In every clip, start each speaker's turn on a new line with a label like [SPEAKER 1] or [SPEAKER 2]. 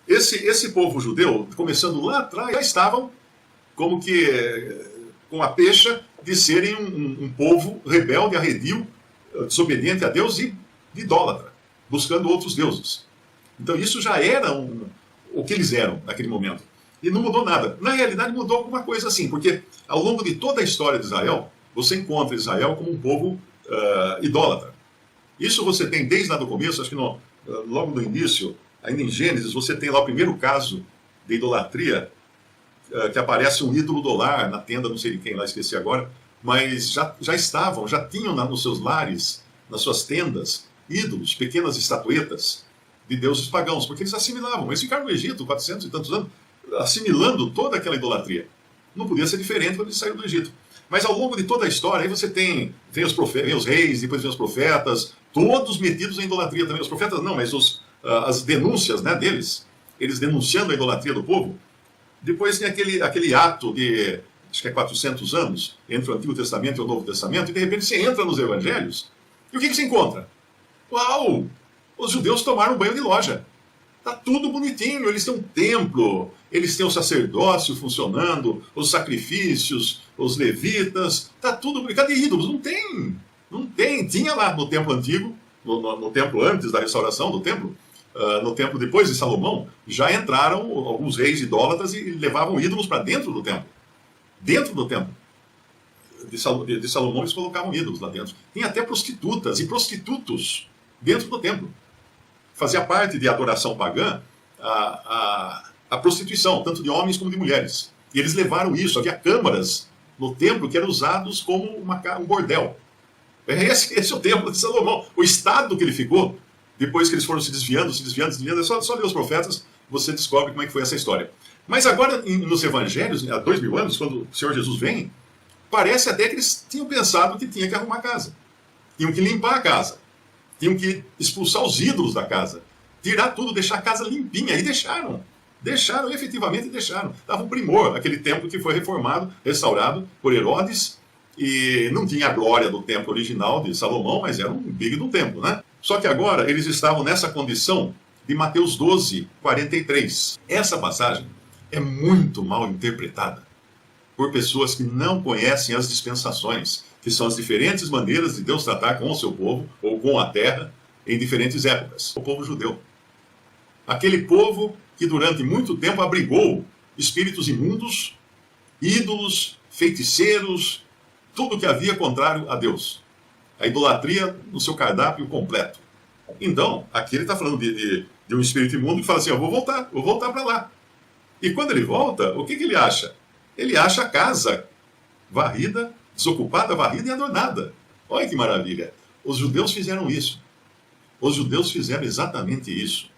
[SPEAKER 1] esse povo judeu, começando lá atrás, já estavam como que com a pecha de serem um povo rebelde, arredio, desobediente a Deus e idólatra, buscando outros deuses. Então isso já era o que eles eram naquele momento. E não mudou nada. Na realidade mudou alguma coisa assim, porque ao longo de toda a história de Israel, você encontra Israel como um povo idólatra. Isso você tem desde lá do começo, acho que logo no início, ainda em Gênesis, você tem lá o primeiro caso de idolatria, que aparece um ídolo do lar na tenda, não sei de quem lá, esqueci agora, mas já tinham nos seus lares, nas suas tendas, ídolos, pequenas estatuetas de deuses pagãos, porque eles assimilavam. Eles ficaram no Egito 400 e tantos anos, assimilando toda aquela idolatria. Não podia ser diferente quando eles saíram do Egito. Mas ao longo de toda a história, aí você vem os reis, depois vem os profetas, todos metidos em idolatria também. Os profetas não, mas as denúncias, né, deles, eles denunciando a idolatria do povo. Depois tem aquele ato de, acho que é 400 anos, entre o Antigo Testamento e o Novo Testamento, e de repente você entra nos Evangelhos, e o que você encontra? Uau! Os judeus tomaram um banho de loja. Está tudo bonitinho, eles têm um templo, eles têm o sacerdócio funcionando, os sacrifícios, os levitas, está tudo... Cadê ídolos? Não tem. Não tem. Tinha lá no templo antigo, no templo antes da restauração do templo, no templo depois de Salomão, já entraram alguns reis idólatras e levavam ídolos para dentro do templo. Dentro do templo de Salomão eles colocavam ídolos lá dentro. Tem até prostitutas e prostitutos dentro do templo. Fazia parte de adoração pagã a prostituição, tanto de homens como de mulheres. E eles levaram isso. Havia câmaras no templo que eram usados como um bordel. Esse é o templo de Salomão. O estado que ele ficou, depois que eles foram se desviando, é só ler os profetas, você descobre como é que foi essa história. Mas agora, nos evangelhos, há 2000 anos, quando o Senhor Jesus vem, parece até que eles tinham pensado que tinha que arrumar a casa. Tinham que limpar a casa. Tinham que expulsar os ídolos da casa. Tirar tudo, deixar a casa limpinha. E deixaram. Deixaram, efetivamente deixaram. Estava um primor, aquele templo que foi reformado, restaurado por Herodes, e não tinha a glória do templo original de Salomão, mas era um big do templo, né? Só que agora eles estavam nessa condição de Mateus 12, 43. Essa passagem é muito mal interpretada por pessoas que não conhecem as dispensações, que são as diferentes maneiras de Deus tratar com o seu povo, ou com a terra, em diferentes épocas. O povo judeu. Aquele povo que durante muito tempo abrigou espíritos imundos, ídolos, feiticeiros, tudo que havia contrário a Deus. A idolatria no seu cardápio completo. Então, aqui ele está falando de um espírito imundo que fala assim, eu vou voltar para lá. E quando ele volta, o que ele acha? Ele acha a casa varrida, desocupada, varrida e adornada. Olha que maravilha. Os judeus fizeram isso. Os judeus fizeram exatamente isso.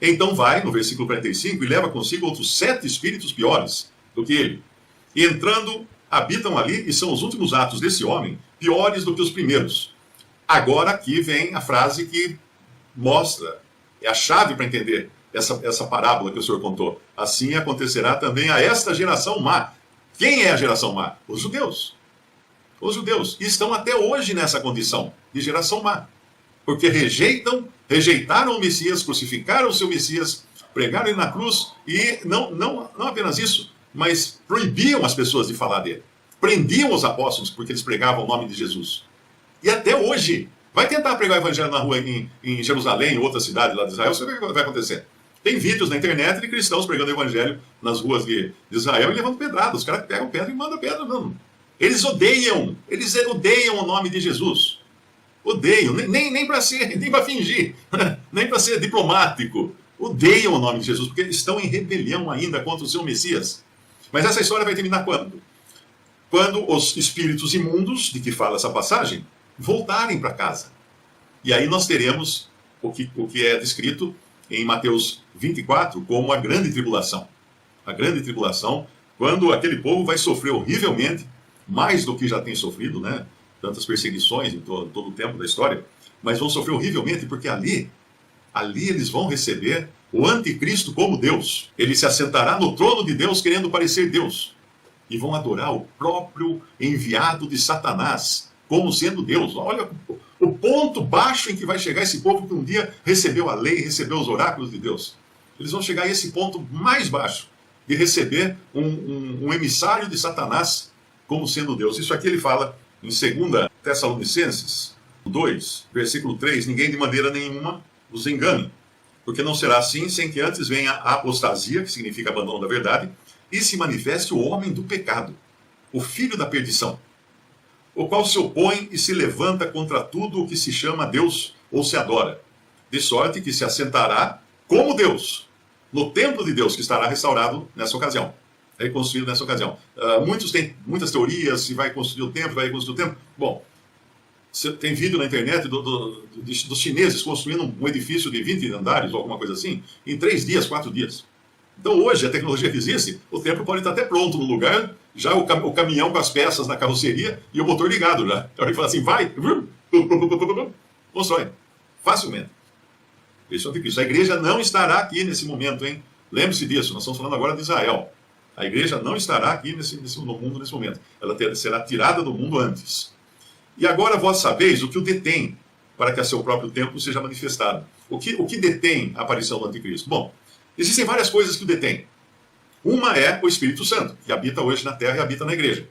[SPEAKER 1] Então vai, no versículo 45, e leva consigo outros 7 espíritos piores do que ele. E entrando, habitam ali, e são os últimos atos desse homem, piores do que os primeiros. Agora aqui vem a frase que mostra, é a chave para entender essa parábola que o Senhor contou. Assim acontecerá também a esta geração má. Quem é a geração má? Os judeus. Os judeus. E estão até hoje nessa condição de geração má. Porque rejeitaram o Messias, crucificaram o seu Messias, pregaram ele na cruz e não apenas isso, mas proibiam as pessoas de falar dele. Prendiam os apóstolos porque eles pregavam o nome de Jesus. E até hoje, vai tentar pregar o evangelho na rua em Jerusalém, em outra cidade lá de Israel, você vê o que vai acontecer. Tem vídeos na internet de cristãos pregando o evangelho nas ruas de Israel e levando pedrada. Os caras pegam pedra e mandam pedra, não. Eles odeiam o nome de Jesus. Odeiam, nem para fingir, nem para ser diplomático. Odeiam o nome de Jesus, porque estão em rebelião ainda contra o seu Messias. Mas essa história vai terminar quando? Quando os espíritos imundos, de que fala essa passagem, voltarem para casa. E aí nós teremos o que é descrito em Mateus 24 como a grande tribulação. A grande tribulação, quando aquele povo vai sofrer horrivelmente, mais do que já tem sofrido, né? Tantas perseguições em todo o tempo da história, mas vão sofrer horrivelmente, porque ali eles vão receber o anticristo como Deus. Ele se assentará no trono de Deus querendo parecer Deus. E vão adorar o próprio enviado de Satanás como sendo Deus. Olha o ponto baixo em que vai chegar esse povo que um dia recebeu a lei, recebeu os oráculos de Deus. Eles vão chegar a esse ponto mais baixo, de receber um emissário de Satanás como sendo Deus. Isso aqui ele fala em 2 Tessalonicenses 2, versículo 3, ninguém de maneira nenhuma os engane, porque não será assim sem que antes venha a apostasia, que significa abandono da verdade, e se manifeste o homem do pecado, o filho da perdição, o qual se opõe e se levanta contra tudo o que se chama Deus ou se adora, de sorte que se assentará como Deus, no templo de Deus, que estará restaurado nessa ocasião, reconstruído nessa ocasião. Muitos têm muitas teorias, se vai construir o templo, vai reconstruir o templo. Bom, tem vídeo na internet dos chineses construindo um edifício de 20 andares, ou alguma coisa assim, em 3 dias, 4 dias. Então hoje, a tecnologia que existe, o templo pode estar até pronto no lugar, já o caminhão com as peças na carroceria e o motor ligado já. Então ele fala assim, vai, constrói, facilmente. Esse é o anticristo. A igreja não estará aqui nesse momento, hein? Lembre-se disso, nós estamos falando agora de Israel. A igreja não estará aqui no mundo nesse momento. Ela será tirada do mundo antes. E agora vós sabeis o que o detém para que a seu próprio tempo seja manifestado. O que detém a aparição do anticristo? Bom, existem várias coisas que o detêm. Uma é o Espírito Santo, que habita hoje na terra e habita na igreja.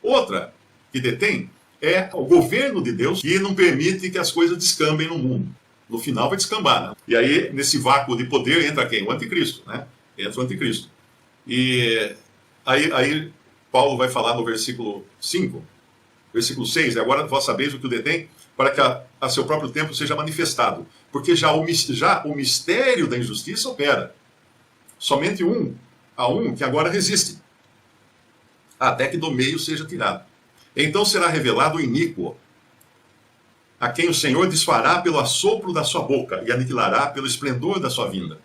[SPEAKER 1] Outra que detém é o governo de Deus, que não permite que as coisas descambem no mundo. No final vai descambar, né? E aí, nesse vácuo de poder, entra quem? O anticristo, né? Entra o anticristo. E aí Paulo vai falar no versículo 5, versículo 6, agora vós sabeis o que o detém, para que a seu próprio tempo seja manifestado. Porque já o mistério da injustiça opera. Somente há um que agora resiste, até que do meio seja tirado. Então será revelado o iníquo, a quem o Senhor desfará pelo assopro da sua boca e aniquilará pelo esplendor da sua vinda.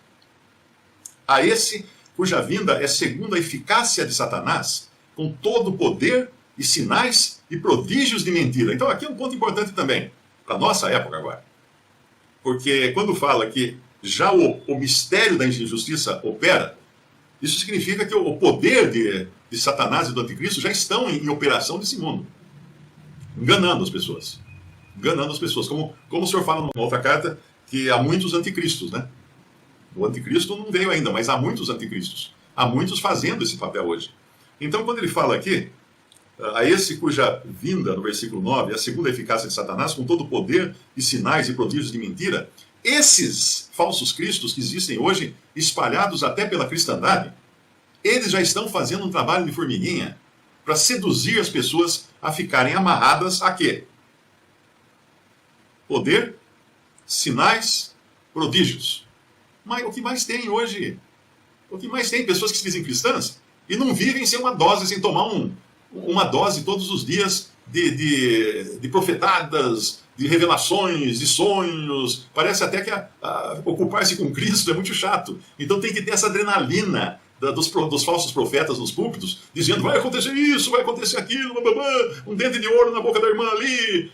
[SPEAKER 1] A esse cuja vinda é segundo a eficácia de Satanás, com todo o poder e sinais e prodígios de mentira. Então aqui é um ponto importante também, para a nossa época agora. Porque quando fala que já o mistério da injustiça opera, isso significa que o poder de Satanás e do anticristo já estão em operação nesse mundo, enganando as pessoas. Enganando as pessoas. Como o senhor fala numa outra carta, que há muitos anticristos, né? O anticristo não veio ainda, mas há muitos anticristos. Há muitos fazendo esse papel hoje. Então, quando ele fala aqui, a esse cuja vinda, no versículo 9, é a segunda eficácia de Satanás, com todo o poder e sinais e prodígios de mentira, esses falsos cristos que existem hoje, espalhados até pela cristandade, eles já estão fazendo um trabalho de formiguinha para seduzir as pessoas a ficarem amarradas a quê? Poder, sinais, prodígios. Mas o que mais tem hoje? O que mais tem? Pessoas que se dizem cristãs e não vivem sem uma dose, sem tomar uma dose todos os dias de profetadas, de revelações, de sonhos. Parece até que ocupar-se com Cristo é muito chato. Então tem que ter essa adrenalina dos falsos profetas nos púlpitos, dizendo, vai acontecer isso, vai acontecer aquilo, um dente de ouro na boca da irmã ali.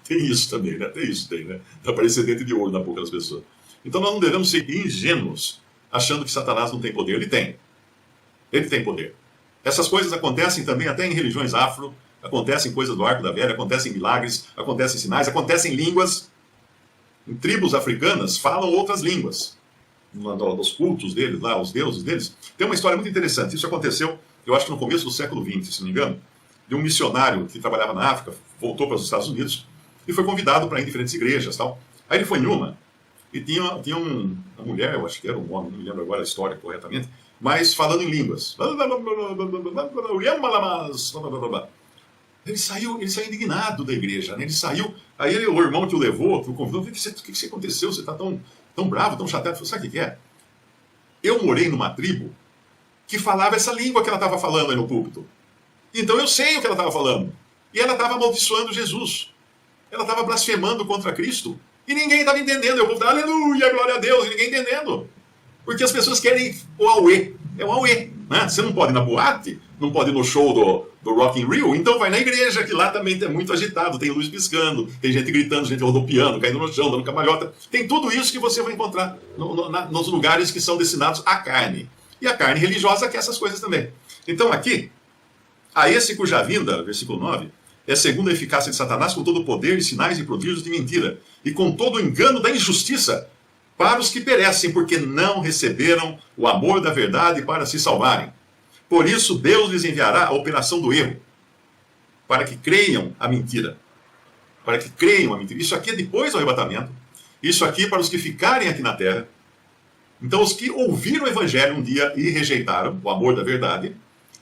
[SPEAKER 1] Tem isso também, né? Tem, né? Tá aparecendo dente de ouro na boca das pessoas. Então nós não devemos ser ingênuos, achando que Satanás não tem poder. Ele tem. Ele tem poder. Essas coisas acontecem também até em religiões afro, acontecem coisas do Arco da Velha, acontecem milagres, acontecem sinais, acontecem línguas. Em tribos africanas falam outras línguas. Dos cultos deles, lá, os deuses deles. Tem uma história muito interessante. Isso aconteceu, eu acho que no começo do século XX, se não me engano, de um missionário que trabalhava na África, voltou para os Estados Unidos e foi convidado para ir em diferentes igrejas. Tal. Aí ele foi em uma e tinha uma mulher, eu acho que era um homem, não me lembro agora a história corretamente, mas falando em línguas. Ele saiu indignado da igreja, né? Ele saiu, aí o irmão que o levou, que o convidou, o que aconteceu? Você está tão bravo, tão chateado? Falei, sabe o que é? Eu morei numa tribo que falava essa língua que ela estava falando aí no púlpito. Então eu sei o que ela estava falando. E ela estava amaldiçoando Jesus. Ela estava blasfemando contra Cristo. E ninguém estava entendendo. Eu vou falar, aleluia, glória a Deus, e ninguém entendendo. Porque as pessoas querem o auê. É o auê. Né? Você não pode ir na boate, não pode ir no show do Rock in Rio, então vai na igreja, que lá também é muito agitado, tem luz piscando, tem gente gritando, gente rodopiando, caindo no chão, dando cambalhota. Tem tudo isso que você vai encontrar nos lugares que são destinados à carne. E a carne religiosa quer essas coisas também. Então aqui, a esse cuja vinda, versículo 9, é segundo a eficácia de Satanás, com todo o poder, sinais e prodígios de mentira, e com todo o engano da injustiça, para os que perecem, porque não receberam o amor da verdade para se salvarem. Por isso, Deus lhes enviará a operação do erro, para que creiam a mentira. Para que creiam a mentira. Isso aqui é depois do arrebatamento. Isso aqui é para os que ficarem aqui na terra. Então, os que ouviram o evangelho um dia e rejeitaram o amor da verdade,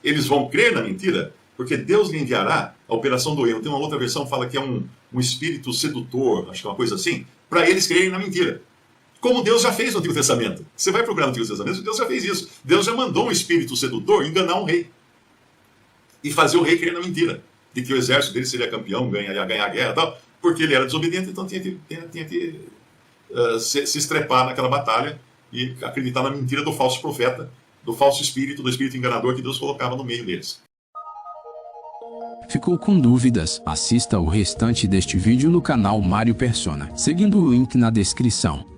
[SPEAKER 1] eles vão crer na mentira, porque Deus lhe enviará a operação do erro. Tem uma outra versão que fala que é um espírito sedutor, acho que é uma coisa assim, para eles crerem na mentira. Como Deus já fez no Antigo Testamento. Você vai procurar no Antigo Testamento, Deus já fez isso. Deus já mandou um espírito sedutor enganar um rei. E fazer o rei crer na mentira. De que o exército dele seria campeão, ia ganhar a guerra e tal. Porque ele era desobediente, então tinha que se estrepar naquela batalha e acreditar na mentira do falso profeta, do falso espírito, do espírito enganador que Deus colocava no meio deles.
[SPEAKER 2] Ficou com dúvidas? Assista o restante deste vídeo no canal Mário Persona, seguindo o link na descrição.